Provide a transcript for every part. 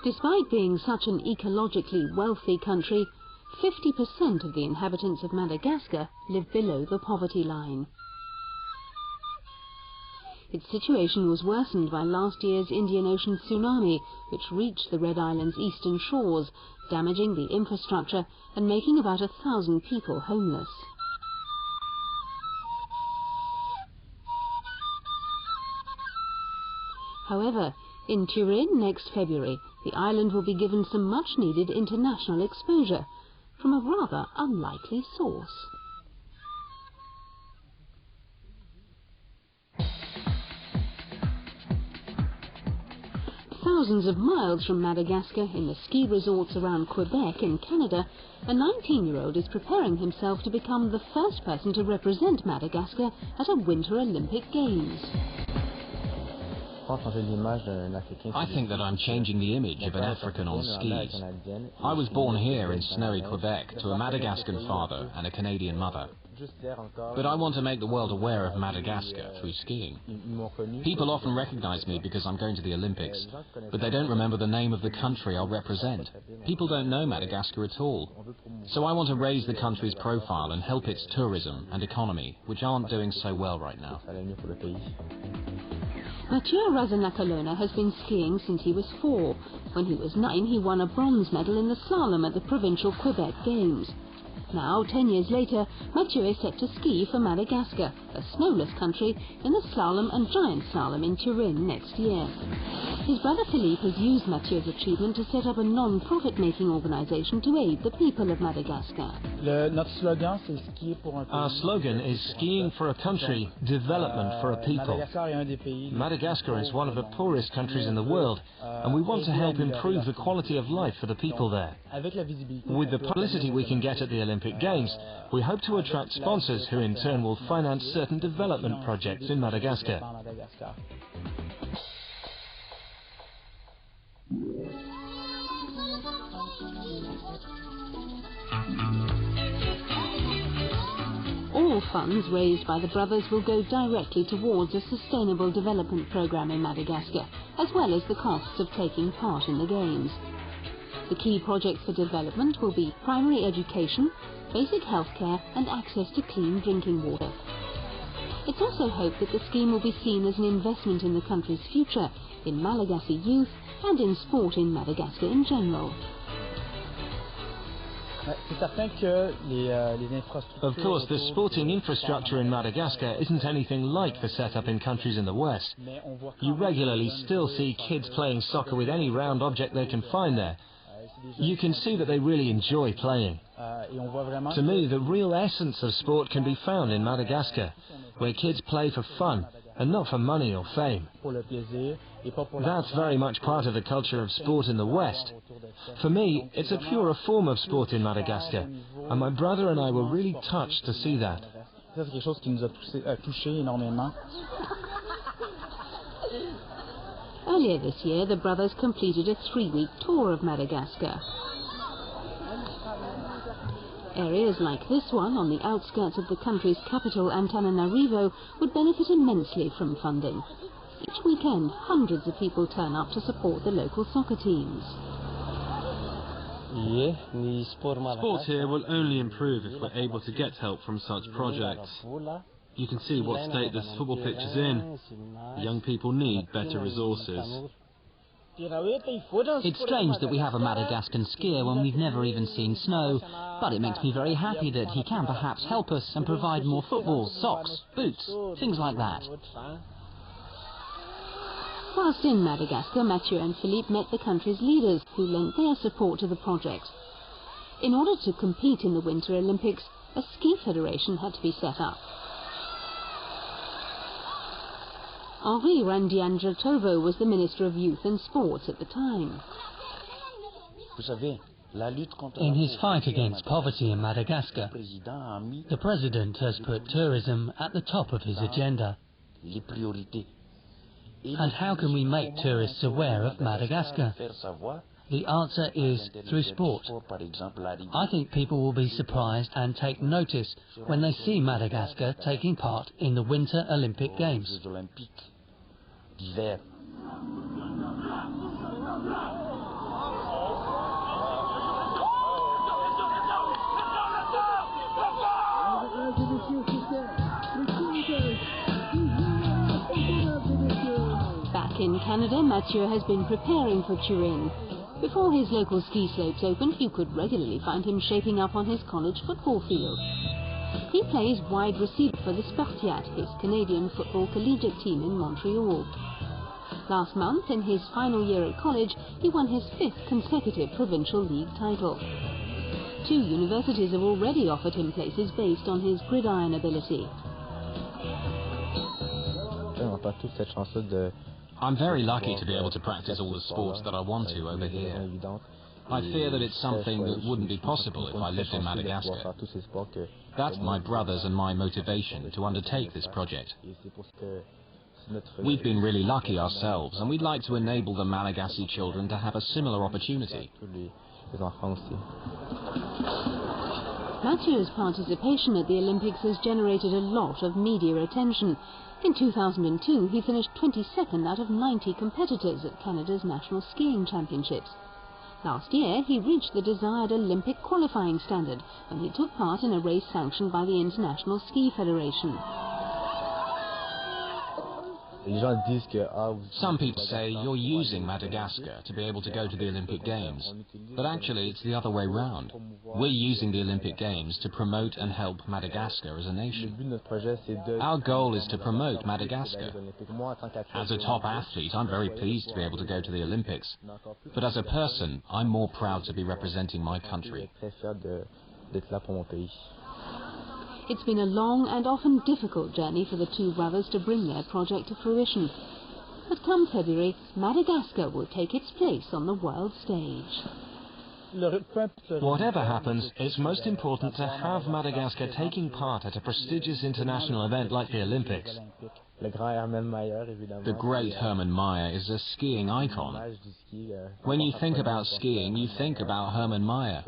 Despite being such an ecologically wealthy country, 50% of the inhabitants of Madagascar live below the poverty line. Its situation was worsened by last year's Indian Ocean tsunami, which reached the Red Island's eastern shores, damaging the infrastructure and making about 1,000 people homeless. However, in Torinon next February, the island will be given some much-needed international exposure from a rather unlikely source. Thousands of miles from Madagascar, in the ski resorts around Quebec in Canada, a 19-year-old is preparing himself to become the first person to represent Madagascar at a Winter Olympic Games. I think that I'm changing the image of an African on skis. I was born here in snowy Quebec to a Madagascan father and a Canadian mother. But I want to make the world aware of Madagascar through skiing. People often recognize me because I'm going to the Olympics, but they don't remember the name of the country I'll represent. People don't know Madagascar at all. So I want to raise the country's profile and help its tourism and economy, which aren't doing so well right now. Razanakolona has been skiing since he was 4. When he was 9, he won a bronze medal in the slalom at the provincial Quebec Games. Now, 10 years later, Mathieu is set to ski for Madagascar, a snowless country, in the slalom and giant slalom in Torinon next year. His brother Philippe has used Mathieu's achievement to set up a non-profit-making organisation to aid the people of Madagascar. Our slogan is skiing for a country, development for a people. Madagascar is one of the poorest countries in the world, and we want to help improve the quality of life for the people there. With the publicity we can get at the Olympic Games, we hope to attract sponsors who in turn will finance certain development projects in Madagascar. All funds raised by the brothers will go directly towards a sustainable development program in Madagascar, as well as the costs of taking part in the Games. The key projects for development will be primary education, basic healthcare and access to clean drinking water. It's also hoped that the scheme will be seen as an investment in the country's future, in Malagasy youth and in sport in Madagascar in general. Of course, the sporting infrastructure in Madagascar isn't anything like the setup in countries in the West. You regularly still see kids playing soccer with any round object they can find there. You can see that they really enjoy playing. To me, the real essence of sport can be found in Madagascar, where kids play for fun and not for money or fame. That's very much part of the culture of sport in the West. For me, it's a purer form of sport in Madagascar, and my brother and I were really touched to see that. Earlier this year, the brothers completed a 3-week tour of Madagascar. Areas like this one, on the outskirts of the country's capital, Antananarivo, would benefit immensely from funding. Each weekend, hundreds of people turn up to support the local soccer teams. Sport here will only improve if we're able to get help from such projects. You can see what state this football pitch is in. Young people need better resources. It's strange that we have a Madagascan skier when we've never even seen snow, but it makes me very happy that he can perhaps help us and provide more footballs, socks, boots, things like that. Whilst in Madagascar, Mathieu and Philippe met the country's leaders, who lent their support to the project. In order to compete in the Winter Olympics, a ski federation had to be set up. Henri Randiandratovo was the Minister of Youth and Sports at the time. In his fight against poverty in Madagascar, the President has put tourism at the top of his agenda. And how can we make tourists aware of Madagascar? The answer is through sport. I think people will be surprised and take notice when they see Madagascar taking part in the Winter Olympic Games. Canada, Mathieu has been preparing for Torinon. Before his local ski slopes opened, you could regularly find him shaping up on his college football field. He plays wide receiver for the Spartiates, his Canadian football collegiate team in Montreal. Last month, in his final year at college, he won his 5th consecutive provincial league title. 2 universities have already offered him places based on his gridiron ability. I'm very lucky to be able to practice all the sports that I want to over here. I fear that it's something that wouldn't be possible if I lived in Madagascar. That's my brothers and my motivation to undertake this project. We've been really lucky ourselves, and we'd like to enable the Malagasy children to have a similar opportunity. Mathieu's participation at the Olympics has generated a lot of media attention. In 2002, he finished 22nd out of 90 competitors at Canada's National Skiing Championships. Last year, he reached the desired Olympic qualifying standard when he took part in a race sanctioned by the International Ski Federation. Some people say you're using Madagascar to be able to go to the Olympic Games, but actually it's the other way round. We're using the Olympic Games to promote and help Madagascar as a nation. Our goal is to promote Madagascar. As a top athlete, I'm very pleased to be able to go to the Olympics, but as a person, I'm more proud to be representing my country. It's been a long and often difficult journey for the 2 brothers to bring their project to fruition. But come February, Madagascar will take its place on the world stage. Whatever happens, it's most important to have Madagascar taking part at a prestigious international event like the Olympics. The great Hermann Maier is a skiing icon. When you think about skiing, you think about Hermann Maier.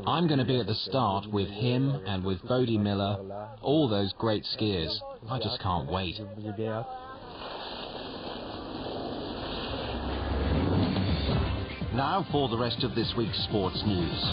I'm going to be at the start with him and with Bodie Miller, all those great skiers. I just can't wait. Now for the rest of this week's sports news.